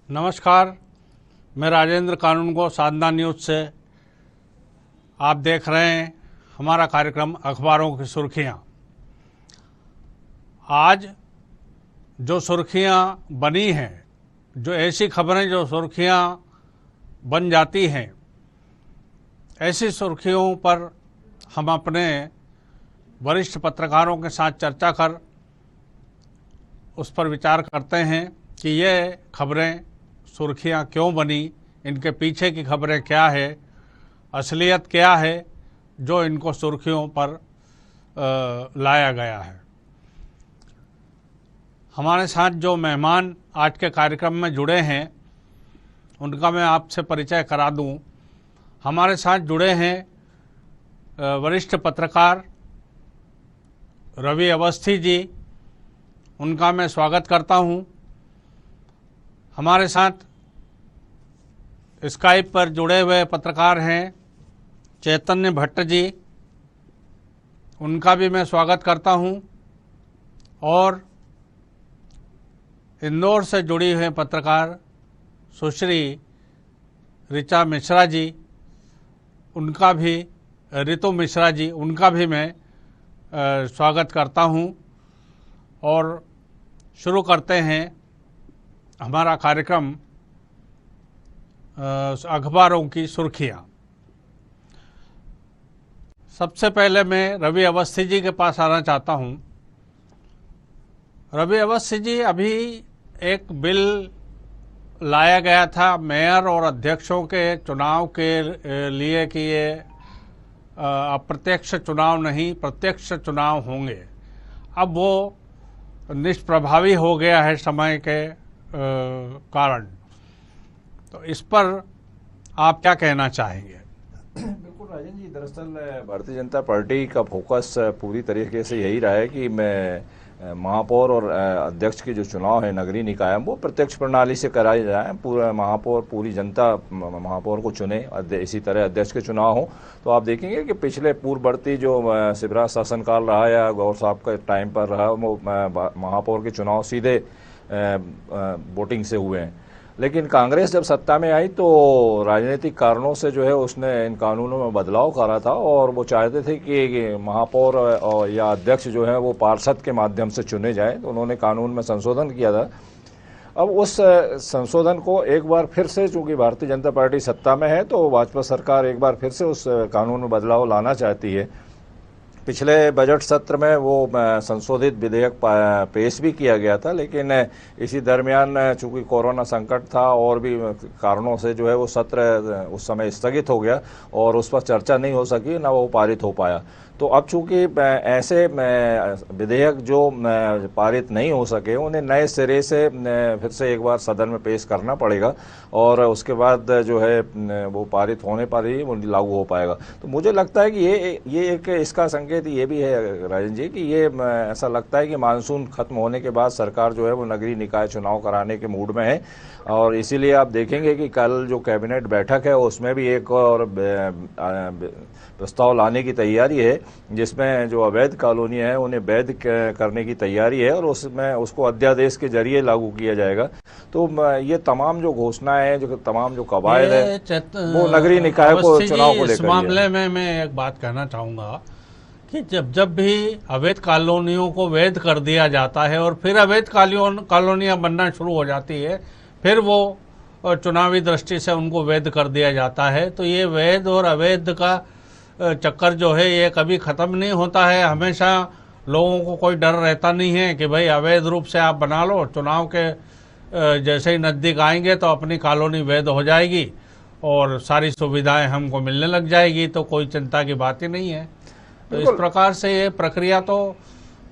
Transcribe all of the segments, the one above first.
नमस्कार, मैं राजेंद्र कानून को साधना न्यूज़ से आप देख रहे हैं हमारा कार्यक्रम अखबारों की सुर्खियां। आज जो सुर्खियां बनी हैं, जो ऐसी खबरें जो सुर्खियां बन जाती हैं, ऐसी सुर्खियों पर हम अपने वरिष्ठ पत्रकारों के साथ चर्चा कर उस पर विचार करते हैं कि ये खबरें सुर्खियां क्यों बनी, इनके पीछे की खबरें क्या है, असलियत क्या है जो इनको सुर्खियों पर लाया गया है। हमारे साथ जो मेहमान आज के कार्यक्रम में जुड़े हैं उनका मैं आपसे परिचय करा दूं। हमारे साथ जुड़े हैं वरिष्ठ पत्रकार रवि अवस्थी जी, उनका मैं स्वागत करता हूं। हमारे साथ स्काइप पर जुड़े हुए पत्रकार हैं चैतन्य भट्ट जी, उनका भी मैं स्वागत करता हूं। और इंदौर से जुड़ी हुई पत्रकार सुश्री ऋचा मिश्रा जी, उनका भी ऋतु मिश्रा जी, उनका भी मैं स्वागत करता हूं। और शुरू करते हैं हमारा कार्यक्रम अखबारों की सुर्खियां। सबसे पहले मैं रवि अवस्थी जी के पास आना चाहता हूं। रवि अवस्थी जी, अभी एक बिल लाया गया था मेयर और अध्यक्षों के चुनाव के लिए कि ये अप्रत्यक्ष चुनाव नहीं प्रत्यक्ष चुनाव होंगे। अब वो निष्प्रभावी हो गया है समय के कारण, तो इस पर आप क्या कहना चाहेंगे? बिल्कुल राजन जी, दरअसल भारतीय जनता पार्टी का फोकस पूरी तरीके से यही रहा है कि मैं महापौर और अध्यक्ष के जो चुनाव है नगरीय निकाय वो प्रत्यक्ष प्रणाली से कराए जाए। पूरा महापौर, पूरी जनता महापौर को चुने, इसी तरह अध्यक्ष के चुनाव हो। तो आप देखेंगे कि पिछले पूर्ववर्ती जो शिवराज शासनकाल रहा या गौर साहब के टाइम पर रहा, वो महापौर के चुनाव सीधे वोटिंग से हुए हैं। लेकिन कांग्रेस जब सत्ता में आई तो राजनीतिक कारणों से जो है उसने इन कानूनों में बदलाव करा था और वो चाहते थे कि महापौर या अध्यक्ष जो है वो पार्षद के माध्यम से चुने जाए। तो उन्होंने कानून में संशोधन किया था। अब उस संशोधन को एक बार फिर से, चूंकि भारतीय जनता पार्टी सत्ता में है तो भाजपा सरकार एक बार फिर से उस कानून में बदलाव लाना चाहती है। पिछले बजट सत्र में वो संशोधित विधेयक पेश भी किया गया था, लेकिन इसी दरमियान चूंकि कोरोना संकट था और भी कारणों से जो है वो सत्र उस समय स्थगित हो गया और उस पर चर्चा नहीं हो सकी, ना वो पारित हो पाया। तो अब चूंकि ऐसे विधेयक जो पारित नहीं हो सके उन्हें नए सिरे से फिर से एक बार सदन में पेश करना पड़ेगा और उसके बाद जो है वो पारित होने पर ही वो लागू हो पाएगा। तो मुझे लगता है कि ये एक इसका संकेत ये भी है राजन जी कि ये ऐसा लगता है कि मानसून खत्म होने के बाद सरकार जो है वो नगरीय निकाय चुनाव कराने के मूड में है। और इसीलिए आप देखेंगे कि कल जो कैबिनेट बैठक है उसमें भी एक और प्रस्ताव लाने की तैयारी है, जिसमें जो अवैध कॉलोनी है उन्हें वैध करने की तैयारी है और उसमें उसको अध्यादेश के जरिए लागू किया जाएगा। तो ये तमाम जो घोषणाएं हैं, जो तमाम जो कवायद है वो नगरीय निकाय को चुनाव को लेकर। इस मामले में मैं एक बात कहना चाहूँगा कि जब भी अवैध कॉलोनियों को वैध कर दिया जाता है और फिर अवैध कॉलोनियाँ बनना शुरू हो जाती है, फिर वो चुनावी दृष्टि से उनको वैध कर दिया जाता है, तो ये वैध और अवैध का चक्कर जो है ये कभी ख़त्म नहीं होता है। हमेशा लोगों को कोई डर रहता नहीं है कि भाई अवैध रूप से आप बना लो, चुनाव के जैसे ही नज़दीक आएंगे तो अपनी कॉलोनी वैध हो जाएगी और सारी सुविधाएं हमको मिलने लग जाएगी, तो कोई चिंता की बात ही नहीं है। तो इस प्रकार से ये प्रक्रिया तो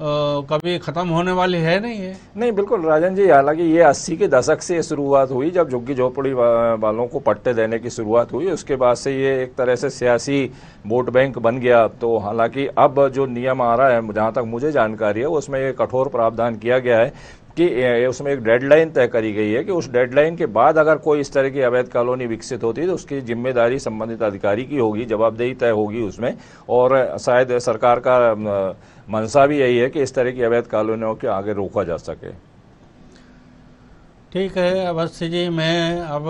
कभी ख़त्म होने वाली है नहीं है। नहीं, बिल्कुल राजन जी, हालांकि ये 80 के दशक से शुरुआत हुई, जब झुग्गी झोपड़ी वालों को पट्टे देने की शुरुआत हुई। उसके बाद से ये एक तरह से सियासी वोट बैंक बन गया। तो हालांकि अब जो नियम आ रहा है, जहाँ तक मुझे जानकारी है, उसमें ये कठोर प्रावधान किया गया है कि उसमें एक डेडलाइन तय करी गई है कि उस डेडलाइन के बाद अगर कोई इस तरह की अवैध कॉलोनी विकसित होती है तो उसकी जिम्मेदारी संबंधित अधिकारी की होगी, जवाबदेही तय होगी उसमें। और शायद सरकार का मंशा भी यही है कि इस तरह की अवैध कॉलोनियों के आगे रोका जा सके। ठीक है अवस्थी जी, मैं अब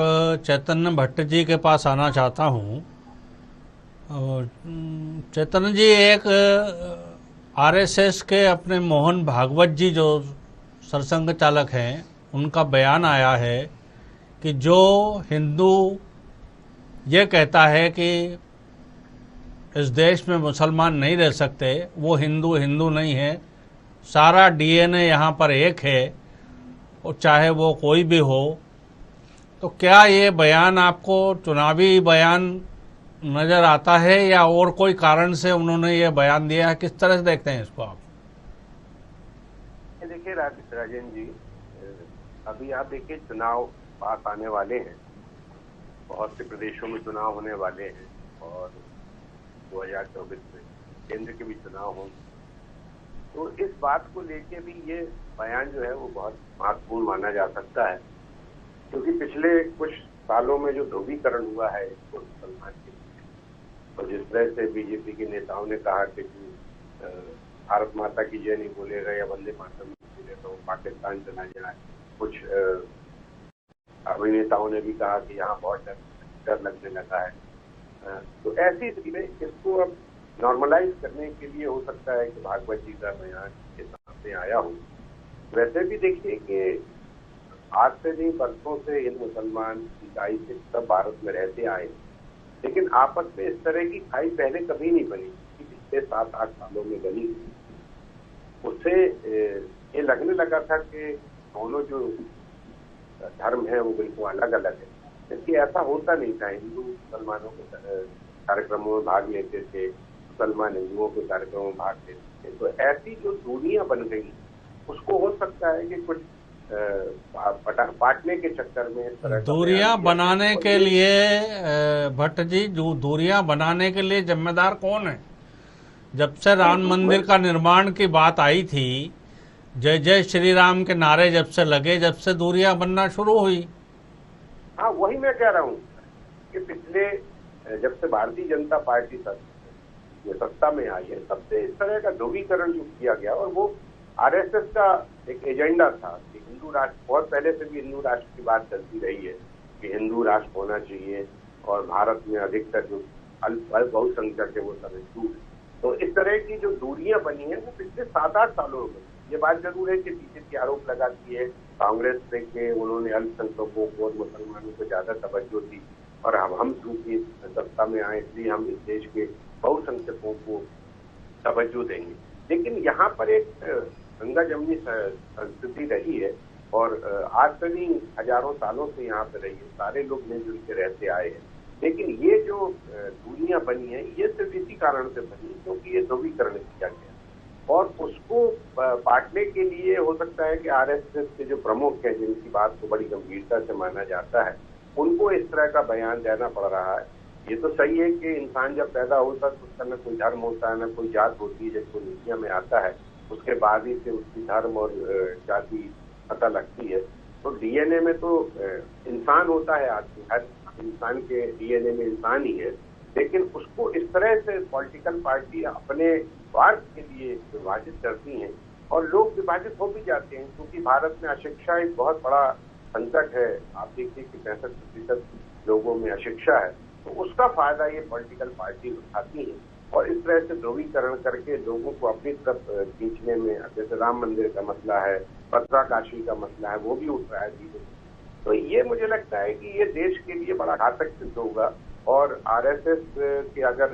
चैतन्य भट्ट जी के पास आना चाहता हूँ। चैतन्य जी, एक आरएसएस के अपने मोहन भागवत जी जो सरसंघ चालक हैं, उनका बयान आया है कि जो हिंदू ये कहता है कि इस देश में मुसलमान नहीं रह सकते, वो हिंदू हिंदू नहीं है। सारा डीएनए यहाँ पर एक है, और चाहे वो कोई भी हो। तो क्या ये बयान आपको चुनावी बयान नजर आता है, या और कोई कारण से उन्होंने ये बयान दिया है? किस तरह से देखते हैं इसको आप? देखिए राजेंद्र जी, अभी आप देखिए चुनाव पास आने वाले हैं, बहुत से प्रदेशों में चुनाव होने वाले हैं, और 2024 में केंद्र के भी चुनाव होंगे। तो इस बात को लेके भी ये बयान जो है वो बहुत महत्वपूर्ण माना जा सकता है, क्योंकि पिछले कुछ सालों में जो ध्रुवीकरण हुआ है मुसलमान के लिए, और जिस तरह से बीजेपी के नेताओं ने कहा कि भारत माता की जय नहीं बोलेगा या वंदे मातरम नहीं बोलेगा वो पाकिस्तान चला जाए। कुछ अभिनेताओं ने भी कहा कि यहाँ बहुत डर लगने लगा है। तो ऐसी स्थिति में इसको अब नॉर्मलाइज करने के लिए हो सकता है कि भागवत जी का बयान के सामने आया हो। वैसे भी देखिए कि आज से नहीं बरसों से हिंदू मुसलमान ईसाई से सब भारत में रहते आए, लेकिन आपस में इस तरह की खाई पहले कभी नहीं बनी, पिछले 7-8 सालों में बनी। उससे ये लगने लगा था कि दोनों जो धर्म है वो बिल्कुल अलग अलग है, जबकि ऐसा होता नहीं था। हिंदू मुसलमानों के कार्यक्रमों में भाग लेते थे, मुसलमान हिंदुओं के कार्यक्रमों में भाग लेते थे। तो ऐसी जो दूरियां बन गई, उसको हो सकता है कि कुछ बांटने के चक्कर में इस तरह दूरियां बनाने के लिए भट्ट जी, जो दूरियां बनाने के लिए जिम्मेदार कौन है? जब से राम मंदिर का निर्माण की बात आई थी, जय जय श्री राम के नारे जब से लगे, जब से दूरियां बनना शुरू हुई। हाँ, वही मैं कह रहा हूँ कि पिछले जब से भारतीय जनता पार्टी सत्ता में आई है, तब से इस तरह का ध्रुवीकरण जो किया गया, और वो आरएसएस का एक एजेंडा था कि हिंदू राष्ट्र, बहुत पहले से भी हिंदू राष्ट्र की बात चलती रही है कि हिंदू राष्ट्र होना चाहिए, और भारत में अधिकतर जो बहुसंख्यक है वो सब हिंदू है। तो इस तरह की जो दूरियां बनी है वो पिछले 7-8 सालों में। ये बात जरूर है कि बीजेपी आरोप लगाती है कांग्रेस पे कि उन्होंने अल्पसंख्यकों को और मुसलमानों को ज्यादा तवज्जो दी, और हम चूंकि सत्ता में आए इसलिए हम इस देश के बहुसंख्यकों को तवज्जो देंगे। लेकिन यहाँ पर एक गंगा जमनी संस्कृति रही है, और आज से नहीं हजारों सालों से यहाँ पे रही है, सारे लोग मिलजुल के रहते आए हैं। लेकिन ये जो दूरियां बनी है, ये सिर्फ इसी कारण से बनी क्योंकि ये ध्रुवीकरण किया गया, और उसको बांटने के लिए हो सकता है कि आरएसएस के जो प्रमुख हैं, जिनकी बात को बड़ी गंभीरता से माना जाता है, उनको इस तरह का बयान देना पड़ रहा है। ये तो सही है कि इंसान जब पैदा होता है तो उसका न कोई धर्म होता है, न कोई जात होती है। जब कोई दुनिया में आता है उसके बाद ही से उसकी धर्म और जाति पता लगती है। तो डीएनए में तो इंसान होता है आदमी, हर इंसान के डीएनए में इंसान ही है, लेकिन उसको इस तरह से पॉलिटिकल पार्टी अपने स्वार्थ के लिए विभाजित करती हैं, और लोग विभाजित हो भी जाते हैं, क्योंकि भारत में अशिक्षा एक बहुत बड़ा संकट है। आप देखिए कि 65% लोगों में अशिक्षा है, तो उसका फायदा ये पॉलिटिकल पार्टी उठाती है, और इस तरह से ध्रुवीकरण करके लोगों को अपनी तरफ खींचने में, जैसे राम मंदिर का मसला है, उत्तराकाशी का मसला है, वो भी उठ रहा है धीरे। तो ये मुझे लगता है कि ये देश के लिए बड़ा घातक सिद्ध होगा, और आरएसएस के अगर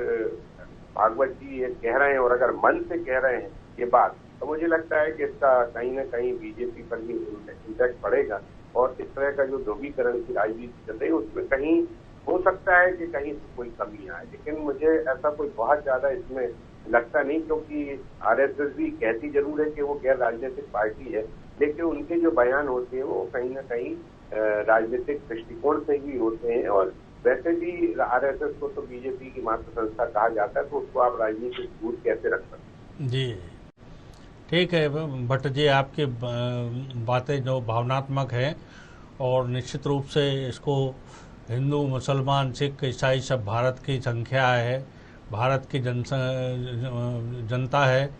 भागवत जी ये कह रहे हैं और अगर मन से कह रहे हैं ये बात, तो मुझे लगता है कि इसका कहीं ना कहीं बीजेपी पर भी इम्पैक्ट पड़ेगा, और इस तरह का जो ध्रुवीकरण की राजनीति चल रही है उसमें कहीं हो सकता है कि कहीं से कोई कमी आए। लेकिन मुझे ऐसा कोई बहुत ज्यादा इसमें लगता नहीं, क्योंकि आरएसएस भी कहती जरूर है कि वो गैर राजनीतिक पार्टी है, लेकिन उनके जो बयान होते हैं वो कहीं ना कहीं राजनीतिक दृष्टिकोण से ही होते हैं। और वैसे भी आरएसएस को तो बीजेपी की मातृ संस्था कहा जाता है, तो उसको आप राजनीतिक दूर कैसे रख सकते हैं? जी ठीक है भट्ट जी, आपकी बातें जो भावनात्मक हैं, और निश्चित रूप से इसको हिंदू मुसलमान सिख ईसाई सब भारत की संख्या है, भारत की जनता है,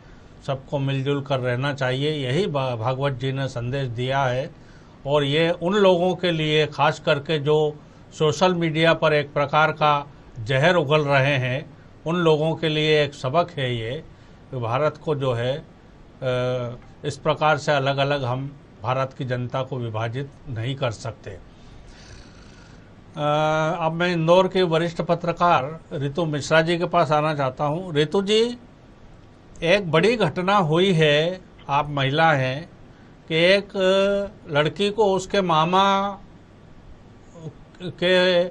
सबको मिलजुल कर रहना चाहिए, यही भागवत जी ने संदेश दिया है। और ये उन लोगों के लिए, खास करके जो सोशल मीडिया पर एक प्रकार का जहर उगल रहे हैं, उन लोगों के लिए एक सबक है ये कि भारत को जो है इस प्रकार से अलग अलग हम भारत की जनता को विभाजित नहीं कर सकते। अब मैं इंदौर के वरिष्ठ पत्रकार रितु मिश्रा जी के पास आना चाहता हूँ। रितु जी, एक बड़ी घटना हुई है, आप महिला हैं, कि एक लड़की को उसके मामा के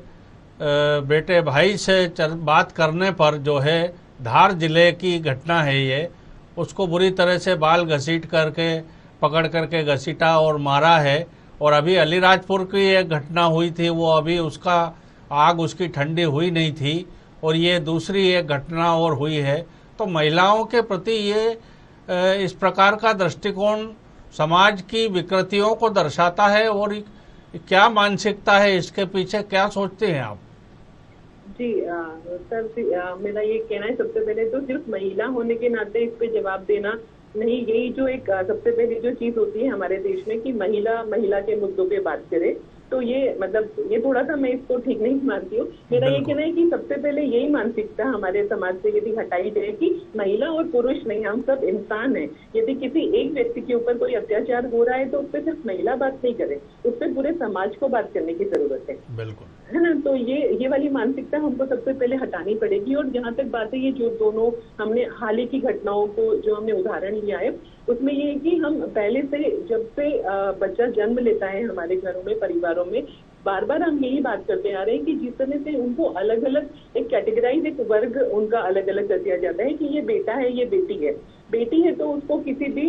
बेटे भाई से बात करने पर जो है, धार जिले की घटना है ये, उसको बुरी तरह से बाल घसीट करके पकड़ करके घसीटा और मारा है। और अभी अलीराजपुर की एक घटना हुई थी, वो अभी उसका आग उसकी ठंडी हुई नहीं थी, और ये दूसरी एक घटना और हुई है। तो महिलाओं के प्रति ये इस प्रकार का दृष्टिकोण समाज की विकृतियों को दर्शाता है, और क्या मानसिकता है इसके पीछे, क्या सोचते हैं आप? जी सर, मेरा ये कहना है, सबसे पहले तो सिर्फ महिला होने के नाते इस पे जवाब देना नहीं, यही जो एक सबसे पहली जो चीज होती है हमारे देश में कि महिला के मुद्दों पे बात करे, तो ये मतलब ये थोड़ा सा मैं इसको ठीक नहीं मानती हूँ। मेरा ये कहना है कि सबसे पहले यही मानसिकता हमारे समाज से यदि हटाई जाए कि महिला और पुरुष नहीं, हम सब इंसान हैं। यदि किसी एक व्यक्ति के ऊपर कोई अत्याचार हो रहा है तो उस पर सिर्फ महिला बात नहीं करे, उस पर पूरे समाज को बात करने की जरूरत है। बिल्कुल, है ना। तो ये वाली मानसिकता हमको सबसे पहले हटानी पड़ेगी। और जहाँ तक बात है, ये जो दोनों हमने हाल ही की घटनाओं को जो हमने उदाहरण लिया है, उसमें ये है कि हम पहले से जब से बच्चा जन्म लेता है हमारे घरों में, परिवारों में, बार बार हम यही बात करते आ रहे हैं कि जिस तरह से उनको अलग अलग एक कैटेगराइज, एक वर्ग उनका अलग अलग कर दिया जाता है कि ये बेटा है, ये बेटी है। बेटी है तो उसको किसी भी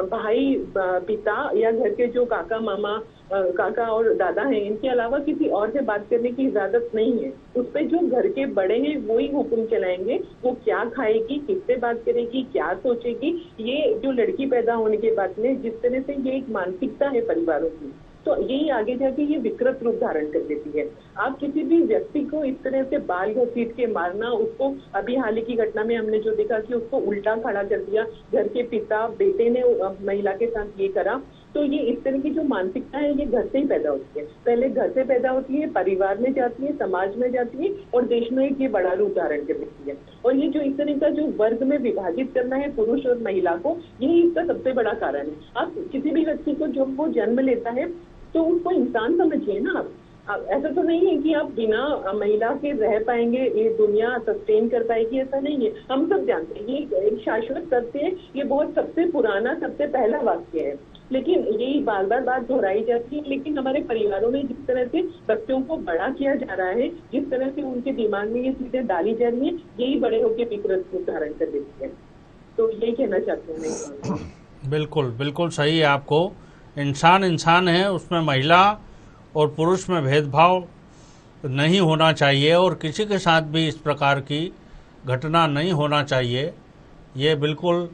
भाई, पिता या घर के जो काका मामा, काका और दादा हैं, इनके अलावा किसी और से बात करने की इजाजत नहीं है। उस पे जो घर के बड़े हैं वही हुक्म चलाएंगे, वो क्या खाएगी, किससे बात करेगी, क्या सोचेगी। ये जो लड़की पैदा होने के बाद में जिस तरह से ये एक मानसिकता है परिवारों की, तो यही आगे जाके ये विकृत रूप धारण कर देती है। आप किसी भी व्यक्ति को इस तरह से बाल घसीट के मारना, उसको अभी हाल ही की घटना में हमने जो देखा कि उसको उल्टा खड़ा कर दिया, घर के पिता बेटे ने महिला के साथ ये करा, तो ये इस तरह की जो मानसिकता है ये घर से ही पैदा होती है। पहले घर से पैदा होती है, परिवार में जाती है, समाज में जाती है, और देश में एक ये बड़ा रूप धारण कर देती है। और ये जो इस तरह का जो वर्ग में विभाजित करना है पुरुष और महिला को, यही इसका सबसे बड़ा कारण है। आप किसी भी व्यक्ति को जब वो जन्म लेता है तो उसको इंसान समझिए ना आप। ऐसा तो नहीं है कि आप बिना महिला के रह पाएंगे, ये दुनिया सस्टेन कर पाएगी, ऐसा नहीं है। हम सब जानते हैं ये एक शाश्वत सत्य है, ये बहुत सबसे पुराना, सबसे पहला वाक्य है, लेकिन यही बार बार बात दोहराई जाती है। लेकिन हमारे परिवारों में जिस तरह से बच्चों को बड़ा किया जा रहा है, जिस तरह से उनके दिमाग में ये चीजें डाली जा रही है, यही बड़े होकर विकृत रूप धारण कर देती है। तो यही कहना चाहती हूँ मैं। बिल्कुल बिल्कुल सही है। आपको इंसान इंसान है, उसमें महिला और पुरुष में भेदभाव नहीं होना चाहिए, और किसी के साथ भी इस प्रकार की घटना नहीं होना चाहिए। ये बिल्कुल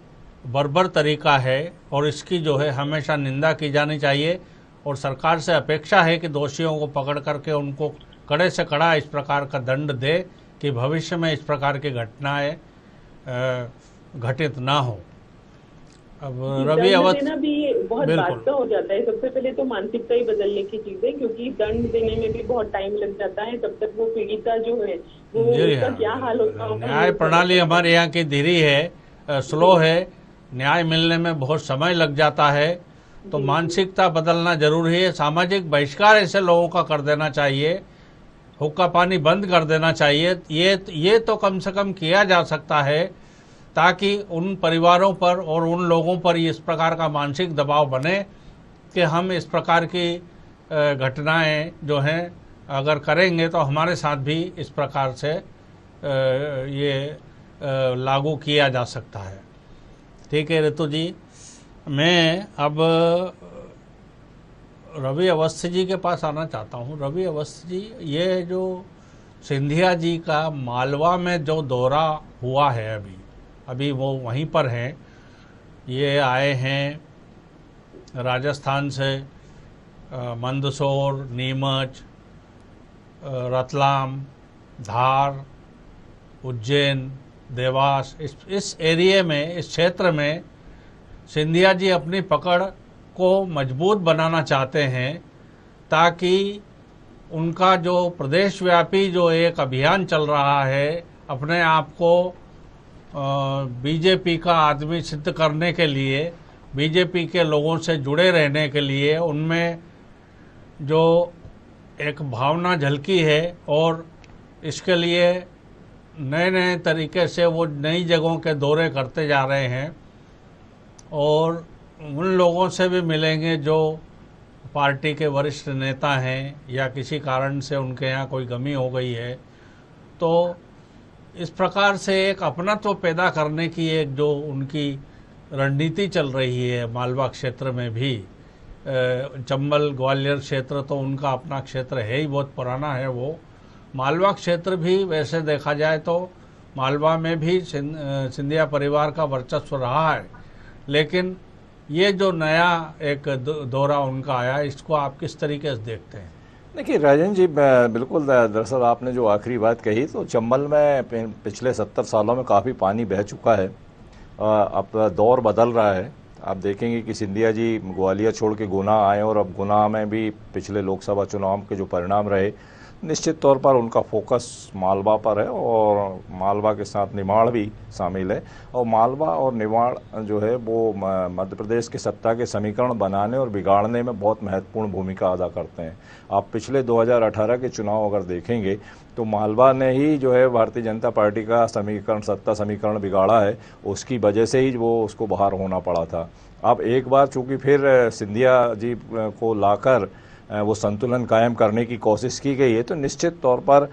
बर्बर तरीका है, और इसकी जो है हमेशा निंदा की जानी चाहिए। और सरकार से अपेक्षा है कि दोषियों को पकड़ करके उनको कड़े से कड़ा इस प्रकार का दंड दे कि भविष्य में इस प्रकार की घटनाएं घटित ना हो। अब रवि अवस्थी भी बहुत बात का हो जाता है। सबसे पहले तो मानसिकता ही बदलने की चीज है, क्योंकि दंड देने में भी बहुत टाइम लग जाता है। तब तक वो पीड़िता जो है वो उसका क्या हाल होता है। न्याय प्रणाली हमारे यहाँ की धीरे है, स्लो है, न्याय मिलने में बहुत समय लग जाता है। तो मानसिकता बदलना जरूरी है। सामाजिक बहिष्कार ऐसे लोगों का कर देना चाहिए, हुक्का पानी बंद कर देना चाहिए। ये तो कम से कम किया जा सकता है, ताकि उन परिवारों पर और उन लोगों पर इस प्रकार का मानसिक दबाव बने कि हम इस प्रकार की घटनाएं जो हैं अगर करेंगे तो हमारे साथ भी इस प्रकार से ये लागू किया जा सकता है। ठीक है ऋतु जी, मैं अब रवि अवस्थी जी के पास आना चाहता हूँ। रवि अवस्थी जी, ये जो सिंधिया जी का मालवा में जो दौरा हुआ है, अभी वो वहीं पर हैं, ये आए हैं राजस्थान से, मंदसौर, नीमच, रतलाम, धार, उज्जैन, देवास, इस एरिए में, इस क्षेत्र में सिंधिया जी अपनी पकड़ को मजबूत बनाना चाहते हैं, ताकि उनका जो प्रदेशव्यापी जो एक अभियान चल रहा है अपने आप को बीजेपी का आदमी सिद्ध करने के लिए, बीजेपी के लोगों से जुड़े रहने के लिए, उनमें जो एक भावना झलकी है और इसके लिए नए नए तरीके से वो नई जगहों के दौरे करते जा रहे हैं और उन लोगों से भी मिलेंगे जो पार्टी के वरिष्ठ नेता हैं या किसी कारण से उनके यहाँ कोई कमी हो गई है। तो इस प्रकार से एक अपनत्व पैदा करने की एक जो उनकी रणनीति चल रही है मालवा क्षेत्र में भी। चंबल ग्वालियर क्षेत्र तो उनका अपना क्षेत्र है ही, बहुत पुराना है वो। मालवा क्षेत्र भी वैसे देखा जाए तो मालवा में भी सिंधिया परिवार का वर्चस्व रहा है, लेकिन ये जो नया एक दौरा उनका आया, इसको आप किस तरीके से देखते हैं? देखिए राजन जी, बिल्कुल, दरअसल आपने जो आखिरी बात कही, तो चंबल में पिछले 70 सालों में काफ़ी पानी बह चुका है। अब दौर बदल रहा है। आप देखेंगे कि सिंधिया जी ग्वालियर छोड़ के गुना आए और अब गुना में भी पिछले लोकसभा चुनाव के जो परिणाम रहे, निश्चित तौर पर उनका फोकस मालवा पर है और मालवा के साथ निमाड़ भी शामिल है। और मालवा और निमाड़ जो है वो मध्य प्रदेश के सत्ता के समीकरण बनाने और बिगाड़ने में बहुत महत्वपूर्ण भूमिका अदा करते हैं। आप पिछले 2018 के चुनाव अगर देखेंगे तो मालवा ने ही जो है भारतीय जनता पार्टी का समीकरण, सत्ता समीकरण बिगाड़ा है। उसकी वजह से ही वो उसको बाहर होना पड़ा था। अब एक बार चूँकि फिर सिंधिया जी को लाकर वो संतुलन कायम करने की कोशिश की गई है, तो निश्चित तौर पर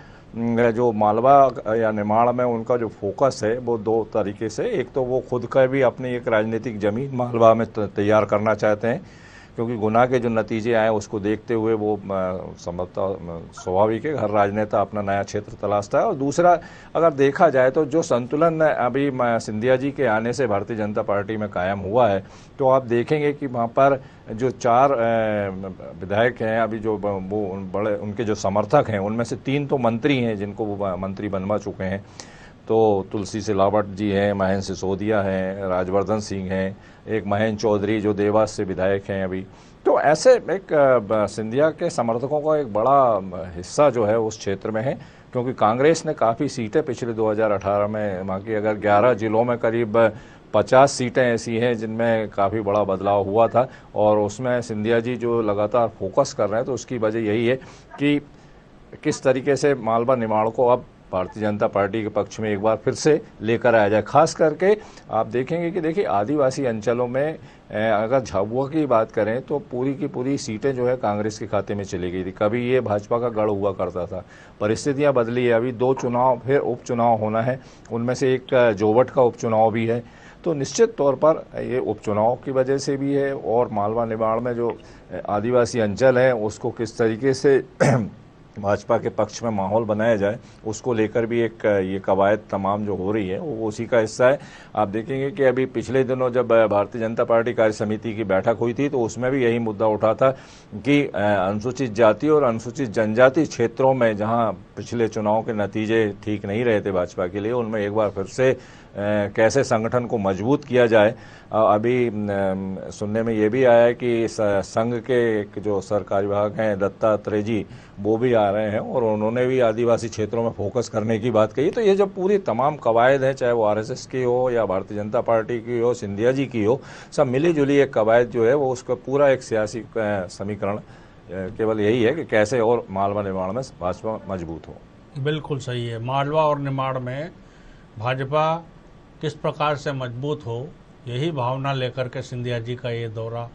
जो मालवा या निमाड़ में उनका जो फोकस है वो दो तरीके से, एक तो वो खुद का भी अपनी एक राजनीतिक जमीन मालवा में तैयार करना चाहते हैं, क्योंकि गुना के जो नतीजे आए उसको देखते हुए वो स्वाभाविक है, हर राजनेता अपना नया क्षेत्र तलाशता है। और दूसरा, अगर देखा जाए तो जो संतुलन अभी सिंधिया जी के आने से भारतीय जनता पार्टी में कायम हुआ है, तो आप देखेंगे कि वहाँ पर जो 4 विधायक हैं अभी, जो वो बड़े उनके जो समर्थक हैं, उनमें से 3 तो मंत्री हैं जिनको वो मंत्री बनवा चुके हैं। तो तुलसी सिलावट जी हैं, महेंद्र सिसोदिया हैं, राजवर्धन सिंह हैं, एक महेंद्र चौधरी जो देवास से विधायक हैं अभी। तो ऐसे एक सिंधिया के समर्थकों का एक बड़ा हिस्सा जो है उस क्षेत्र में है, क्योंकि कांग्रेस ने काफ़ी सीटें पिछले 2018 में वहाँ की, अगर 11 जिलों में करीब 50 सीटें ऐसी हैं जिनमें काफ़ी बड़ा बदलाव हुआ था, और उसमें सिंधिया जी जो लगातार फोकस कर रहे हैं, तो उसकी वजह यही है कि किस तरीके से मालवा निमाड़ को अब भारतीय जनता पार्टी के पक्ष में एक बार फिर से लेकर आया जाए। खास करके आप देखेंगे कि देखिए आदिवासी अंचलों में अगर झाबुआ की बात करें तो पूरी की पूरी सीटें जो है कांग्रेस के खाते में चली गई थी। कभी ये भाजपा का गढ़ हुआ करता था, परिस्थितियां बदली है। अभी 2 चुनाव फिर उपचुनाव होना है, उनमें से एक जोवट का उपचुनाव भी है। तो निश्चित तौर पर ये उपचुनाव की वजह से भी है, और मालवा निमाड़ में जो आदिवासी अंचल है उसको किस तरीके से भाजपा के पक्ष में माहौल बनाया जाए, उसको लेकर भी एक ये कवायद तमाम जो हो रही है वो उसी का हिस्सा है। आप देखेंगे कि अभी पिछले दिनों जब भारतीय जनता पार्टी कार्य समिति की बैठक हुई थी, तो उसमें भी यही मुद्दा उठा था कि अनुसूचित जाति और अनुसूचित जनजाति क्षेत्रों में जहां पिछले चुनाव के नतीजे ठीक नहीं रहे थे भाजपा के लिए, उनमें एक बार फिर से कैसे संगठन को मजबूत किया जाए। अभी सुनने में ये भी आया है कि संघ के जो सरकारी विभाग हैं दत्तात्रेय जी, वो भी आ रहे हैं और उन्होंने भी आदिवासी क्षेत्रों में फोकस करने की बात कही। तो ये जो पूरी तमाम कवायद है, चाहे वो आरएसएस की हो या भारतीय जनता पार्टी की हो, सिंधिया जी की हो, सब मिली जुली एक कवायद जो है वो उसका पूरा एक सियासी समीकरण केवल यही है कि कैसे और मालवा निमाड़ में भाजपा मजबूत हो। बिल्कुल सही है। मालवा और निमाड़ में भाजपा किस प्रकार से मजबूत हो, यही भावना लेकर के सिंधिया जी का ये दौरा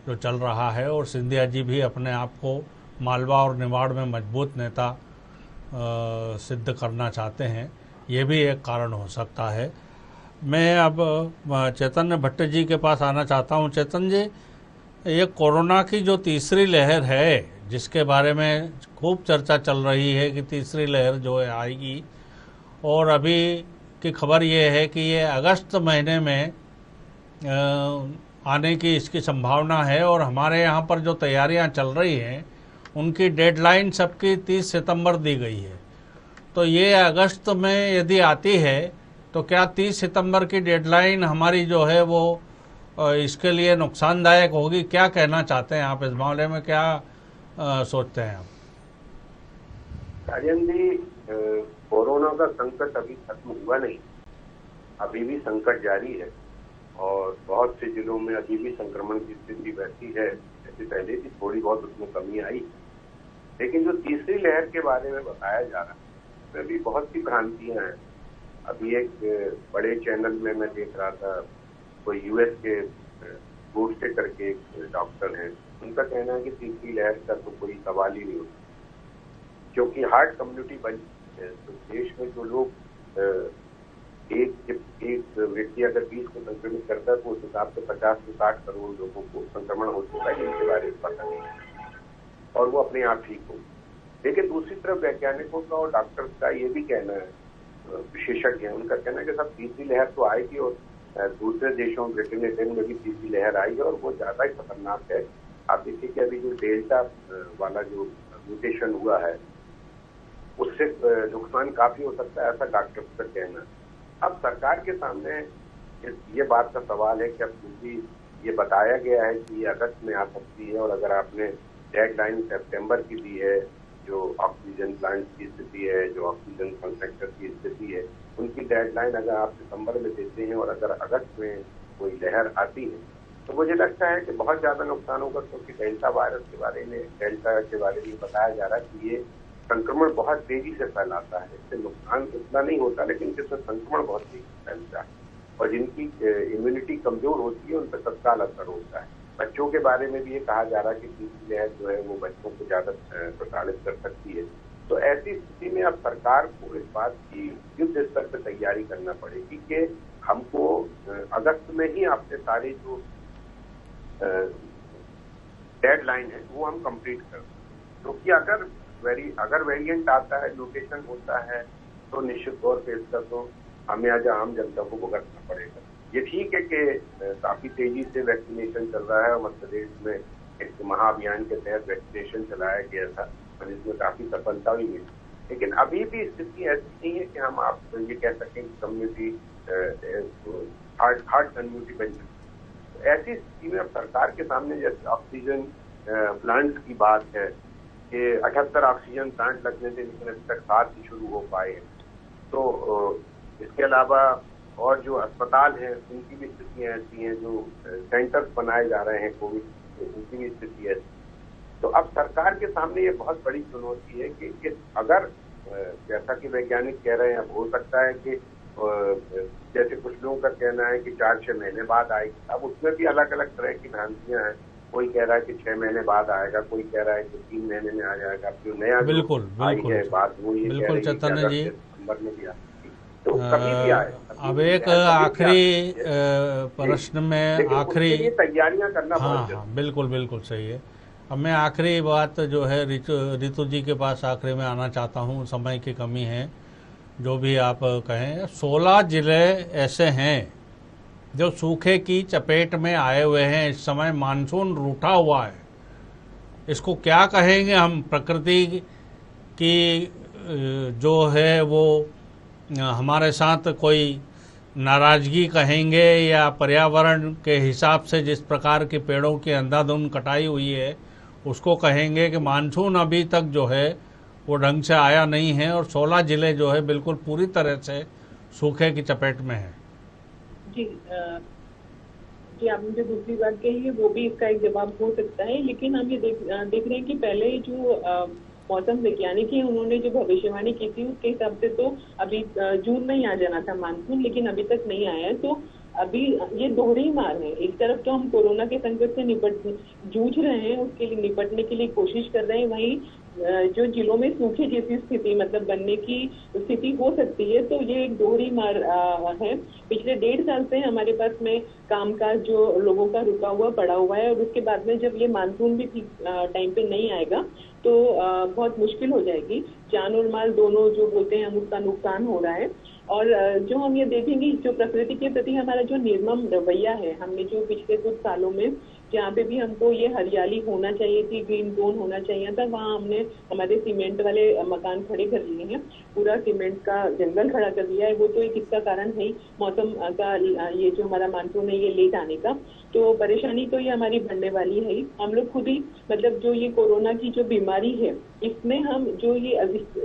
जो चल रहा है, और सिंधिया जी भी अपने आप को मालवा और निमाड़ में मजबूत नेता सिद्ध करना चाहते हैं, ये भी एक कारण हो सकता है। मैं अब चैतन्य भट्ट जी के पास आना चाहता हूँ। चैतन्य जी, ये कोरोना की जो तीसरी लहर है, जिसके बारे में खूब चर्चा चल रही है कि तीसरी लहर जो है आएगी, और अभी की खबर ये है कि ये अगस्त महीने में आने की इसकी संभावना है, और हमारे यहाँ पर जो तैयारियाँ चल रही हैं उनकी डेडलाइन सबकी 30 सितंबर दी गई है। तो ये अगस्त में यदि आती है तो क्या 30 सितंबर की डेडलाइन हमारी जो है वो और इसके लिए नुकसानदायक होगी। क्या कहना चाहते हैं आप इस मामले में, क्या सोचते हैं आप? राजन जी, कोरोना का संकट अभी खत्म हुआ नहीं, अभी भी संकट जारी है और बहुत से जिलों में अभी भी संक्रमण की स्थिति वैसी है जैसे पहले थी, थोड़ी बहुत उसमें कमी आई। लेकिन जो तीसरी लहर के बारे में बताया जा रहा है उसमें भी बहुत सी भ्रांतियां हैं। अभी एक बड़े चैनल में मैं देख रहा था, कोई यूएस के गोडसे करके एक डॉक्टर हैं, उनका कहना है कि तीसरी लहर का तो कोई सवाल ही नहीं होता, क्योंकि हार्ड कम्युनिटी बन चुकी है। तो देश में जो लोग एक व्यक्ति अगर 20 को संक्रमित करता है तो उस हिसाब से 50 से 60 करोड़ लोगों को संक्रमण हो चुका है जिनके बारे में पता नहीं है और वो अपने आप ठीक हो। लेकिन दूसरी तरफ वैज्ञानिकों का और डॉक्टर्स का ये भी कहना है, विशेषज्ञ हैं, उनका कहना है कि सब तीसरी लहर तो आएगी और दूसरे देशों ब्रिटेन में भी तीसरी लहर आई है और वो ज्यादा ही खतरनाक है। आप देखिए कि अभी जो डेल्टा वाला जो म्यूटेशन हुआ है उससे नुकसान काफी हो सकता है, ऐसा डॉक्टर का कहना है। अब सरकार के सामने ये बात का सवाल है कि अब क्योंकि ये बताया गया है कि ये अगस्त में आ सकती है और अगर आपने डेडलाइन सितंबर की दी है, जो ऑक्सीजन प्लांट की स्थिति है, जो ऑक्सीजन कंसंट्रेटर की स्थिति है, उनकी डेडलाइन अगर आप सितंबर में देते हैं और अगर अगस्त में कोई लहर आती है तो मुझे लगता है कि बहुत ज्यादा नुकसान होगा, क्योंकि डेल्टा के बारे में बताया जा रहा है कि ये संक्रमण बहुत तेजी से फैलाता है। इससे नुकसान इतना नहीं होता लेकिन इससे संक्रमण बहुत तेजी से फैलता है और जिनकी इम्यूनिटी कमजोर होती है उन पर तत्काल असर होता है। बच्चों के बारे में भी ये कहा जा रहा है कि तीसरी लहर जो है वो बच्चों को ज्यादा प्रताड़ित कर सकती है। तो ऐसी स्थिति में अब सरकार को इस बात की युद्ध स्तर पर तैयारी करना पड़ेगी कि हमको अगस्त में ही अपने सारे जो डेडलाइन है वो हम कंप्लीट कर दें, क्योंकि अगर वेरिएंट आता है, म्यूटेशन होता है, तो निश्चित तौर पे इसका तो हमें आज आम जनता को भुगतना पड़ेगा। ये ठीक है कि काफी तेजी से वैक्सीनेशन चल रहा है और मध्य प्रदेश में एक महाअभियान के तहत वैक्सीनेशन चलाया गया था और इसमें काफी सफलता भी मिली, लेकिन अभी भी स्थिति ऐसी नहीं है कि हम आप ये कह सकें कि कम्युनिटी हार्ड कम्युनिटी बन सकती। तो ऐसी स्थिति में अब सरकार के सामने जैसे ऑक्सीजन प्लांट की बात है कि 78 ऑक्सीजन प्लांट लगने थे लेकिन अभी तक 7 ही शुरू हो पाए हैं। तो इसके अलावा और जो अस्पताल हैं उनकी भी स्थितियां ऐसी हैं, जो सेंटर्स बनाए जा रहे हैं कोविड, उनकी भी स्थिति ऐसी। तो अब सरकार के सामने ये बहुत बड़ी चुनौती है कि अगर जैसा कि वैज्ञानिक कह रहे हैं, अब हो सकता है कि जैसे कुछ लोगों का कहना है कि 4-6 महीने बाद आएगी, अब उसमें भी अलग अलग तरह की भ्रांतियां हैं। कोई कह रहा है कि 6 महीने बाद आएगा, कोई कह रहा है कि 3 महीने में आ जाएगा। जो नया बिल्कुल बात वो ये बिल्कुल चैतन्य जी, सितंबर में भी आ तो कभी भी आए। अब एक आखिरी प्रश्न में आखिरी तैयारियां करना हाँ बिल्कुल सही है। अब मैं आखिरी बात जो है रितु जी के पास आखिरी में आना चाहता हूँ, समय की कमी है, जो भी आप कहें। 16 जिले ऐसे हैं जो सूखे की चपेट में आए हुए हैं, इस समय मानसून रूठा हुआ है। इसको क्या कहेंगे हम? प्रकृति की जो है वो हमारे साथ कोई नाराजगी कहेंगे, या पर्यावरण के हिसाब से जिस प्रकार के पेड़ों की अंधाधुंध कटाई हुई है उसको कहेंगे कि मानसून अभी तक जो है वो ढंग से आया नहीं है और 16 जिले जो है बिल्कुल पूरी तरह से सूखे की चपेट में है। जी आपने जो दूसरी बात कही है वो भी इसका एक जवाब हो सकता है, लेकिन हम ये देख रहे हैं कि पहले जो मौसम वैज्ञानिक है उन्होंने जो भविष्यवाणी की थी उसके हिसाब से तो अभी जून में ही आ जाना था मानसून, लेकिन अभी तक नहीं आया है। तो अभी ये दोहरी मार है, एक तरफ तो हम कोरोना के संकट से जूझ रहे हैं, उसके लिए निपटने के लिए कोशिश कर रहे हैं, वहीं जो जिलों में सूखे जैसी स्थिति मतलब बनने की स्थिति हो सकती है, तो ये एक दोहरी मार है। पिछले 1.5 साल से हमारे पास में कामकाज जो लोगों का रुका हुआ पड़ा हुआ है और उसके बाद में जब ये मानसून भी ठीक टाइम पे नहीं आएगा तो बहुत मुश्किल हो जाएगी। जान और माल दोनों जो बोलते हैं हम उसका नुकसान हो रहा है। और जो हम ये देखेंगे जो प्रकृति के प्रति हमारा जो निर्मम रवैया है, हमने जो पिछले कुछ सालों में जहाँ पे भी हमको ये हरियाली होना चाहिए थी, ग्रीन जोन होना चाहिए था, वहाँ हमने हमारे सीमेंट वाले मकान खड़े कर लिए हैं, पूरा सीमेंट का जंगल खड़ा कर दिया है। वो तो एक इसका कारण है ही, मौसम का ये जो हमारा मानसून है ये लेट आने का, तो परेशानी तो ये हमारी बढ़ने वाली है ही। हम लोग खुद ही मतलब जो ये कोरोना की जो बीमारी है, इसमें हम जो ये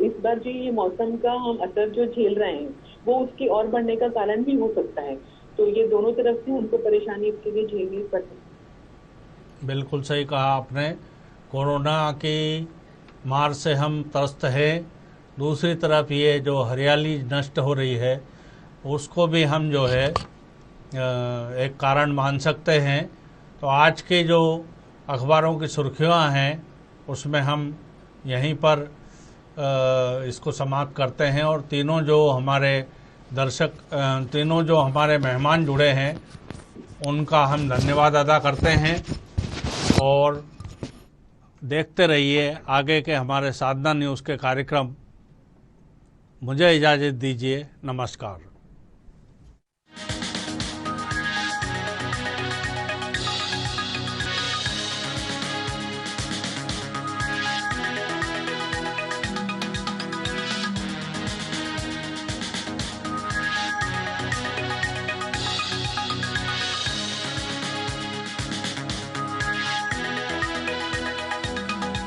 इस बार जो ये मौसम का हम असर जो झेल रहे हैं वो उसके और बढ़ने का कारण भी हो सकता है। तो ये दोनों तरफ से हमको परेशानी इसके लिए झेलनी पड़ सकती है। बिल्कुल सही कहा आपने। कोरोना की मार से हम त्रस्त हैं, दूसरी तरफ ये जो हरियाली नष्ट हो रही है उसको भी हम जो है एक कारण मान सकते हैं। तो आज के जो अखबारों की सुर्खियाँ हैं उसमें हम यहीं पर इसको समाप्त करते हैं, और तीनों जो हमारे मेहमान जुड़े हैं उनका हम धन्यवाद अदा करते हैं। और देखते रहिए आगे के हमारे साधना न्यूज़ के कार्यक्रम। मुझे इजाज़त दीजिए, नमस्कार।